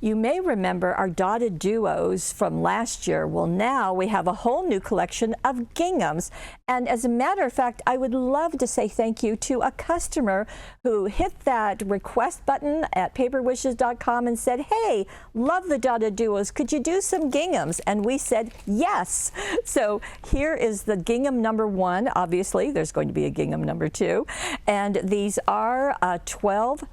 You may remember our dotted duos from last year. Well, now we have a whole new collection of ginghams. And as a matter of fact, I would love to say thank you to a customer who hit that request button at paperwishes.com and said, hey, love the dotted duos. Could you do some ginghams? And we said yes. So here is the gingham number 1. Obviously, there's going to be a gingham number 2. And these are 12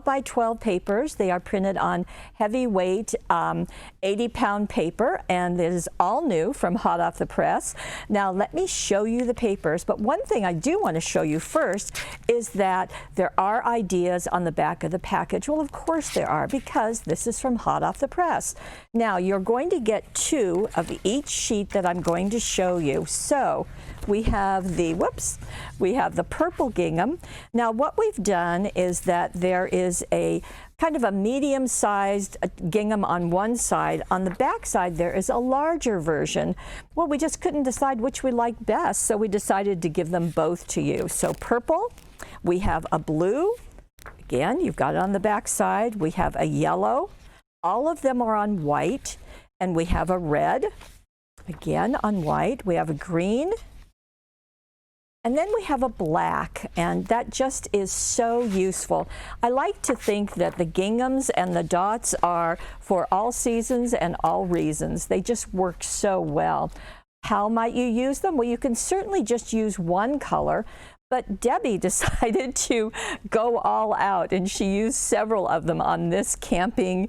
by 12 papers. They are printed on heavyweight 80-pound paper, and it is all new from hot off the press. Now let me show you the papers, but one thing I do want to show you first is that there are ideas on the back of the package. Well, of course there are, because this is from hot off the press. Now you're going to get 2 of each sheet that I'm going to show you. So we have the, we have the purple gingham. Now what we've done is that there is a kind of a medium-sized gingham on one side. On the back side there is a larger version. Well, we just couldn't decide which we liked best, so we decided to give them both to you. So purple, we have a blue, again you've got it on the back side, we have a yellow, all of them are on white, and we have a red, again on white, we have a green, and then we have a black, and that just is so useful. I like to think that the ginghams and the dots are for all seasons and all reasons. They just work so well. How might you use them? Well, you can certainly just use one color, but Debbie decided to go all out, and she used several of them on this camping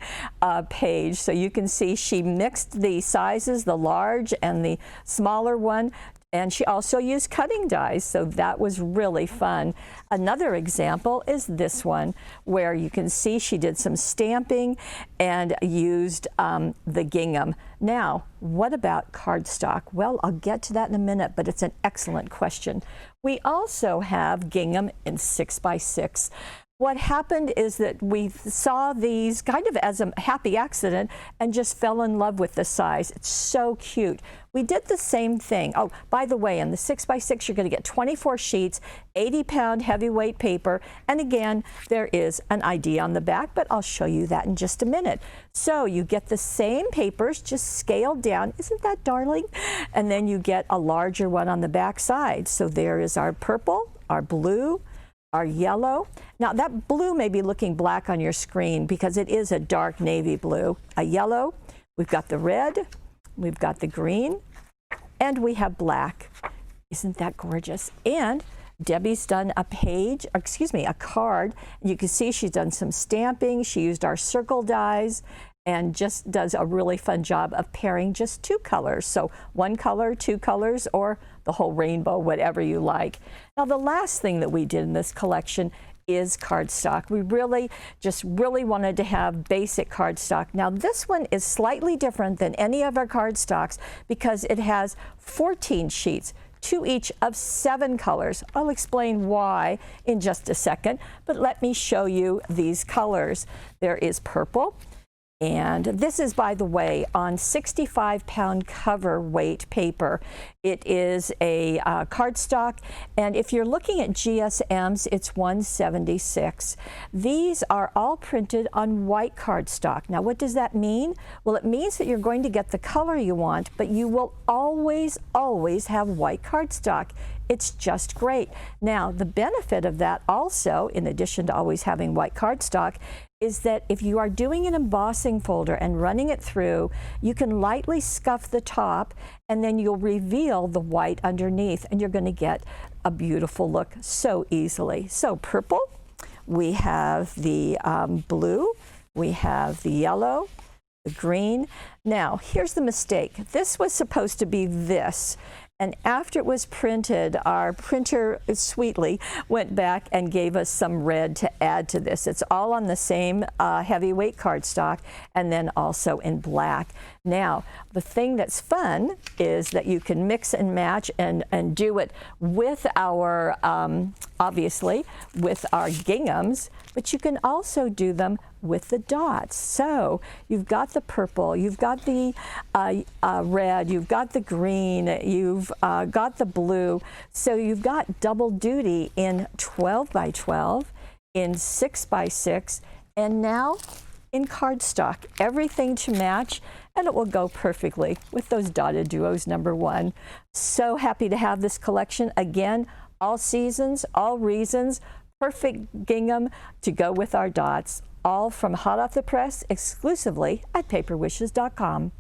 page. So you can see she mixed the sizes, the large and the smaller one. And she also used cutting dies, so that was really fun. Another example is this one, where you can see she did some stamping and used the gingham. Now, what about cardstock? Well, I'll get to that in a minute, but it's an excellent question. We also have gingham in 6 by 6. What happened is that we saw these kind of as a happy accident and just fell in love with the size. It's so cute. We did the same thing. Oh, by the way, in the 6 by 6, you're going to get 24 sheets, 80-pound heavyweight paper, and again, there is an ID on the back, but I'll show you that in just a minute. So you get the same papers, just scaled down. Isn't that darling? And then you get a larger one on the back side. So there is our purple, our blue, our yellow. Now that blue may be looking black on your screen because it is a dark navy blue. A yellow, we've got the red, we've got the green, and we have black. Isn't that gorgeous? And Debbie's done a page, or excuse me, a card. You can see she's done some stamping. She used our circle dies and just does a really fun job of pairing just 2 colors. So 1 color, 2 colors, or the whole rainbow, whatever you like. Now the last thing that we did in this collection is cardstock. We really wanted to have basic cardstock. Now this one is slightly different than any of our cardstocks because it has 14 sheets, 2 each of 7 colors. I'll explain why in just a second, but let me show you these colors. There is purple, and this is, by the way, on 65-pound cover weight paper. It is a cardstock, and if you're looking at GSMs, it's 176. These are all printed on white cardstock. Now, what does that mean? Well, it means that you're going to get the color you want, but you will always, always have white cardstock. It's just great. Now, the benefit of that also, in addition to always having white cardstock, is that if you are doing an embossing folder and running it through, you can lightly scuff the top and then you'll reveal the white underneath, and you're going to get a beautiful look so easily. So purple, we have the blue, we have the yellow, the green. Now, here's the mistake. This was supposed to be this. And after it was printed, our printer sweetly went back and gave us some red to add to this. It's all on the same heavyweight cardstock, and then also in black. Now, the thing that's fun is that you can mix and match and do it with our, obviously, with our ginghams, but you can also do them with the dots. So you've got the purple, you've got the red, you've got the green, you've got the blue. So you've got double duty in 12 by 12, in 6 by 6, and now in cardstock, everything to match, and it will go perfectly with those dotted duos #1. So happy to have this collection. Again, all seasons, all reasons, perfect gingham to go with our dots, all from hot off the press exclusively at paperwishes.com.